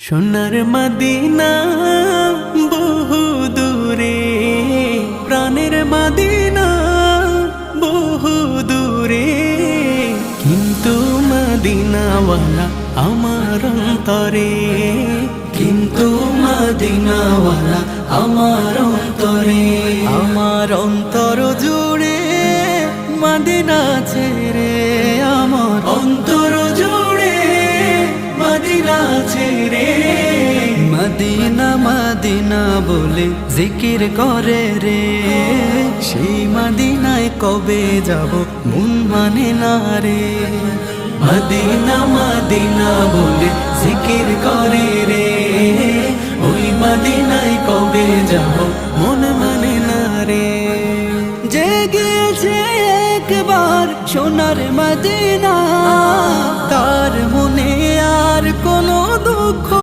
সোনার মদিনা বহু দূরে, প্রাণের মদিনা বহু দূরে, কিন্তু মদিনাওয়ালা আমার অন্তরে, কিন্তু মদিনাওয়ালা আমার অন্তরে, আমার অন্তর জুড়ে মদিনা ছেড়ে, আমার অন্তর জুড়ে মদিনা ছেড়ে। মদিনা মদিনা বলে জিকির করে রে, সেই মদিনায় কবে যাব মন মানে না রে। মদিনা মদিনা বলে জিকির করে রে, ওই মদিনায় কবে যাব মন মানে না রে। যে গিয়েছে একবার সোনার মদিনা, তার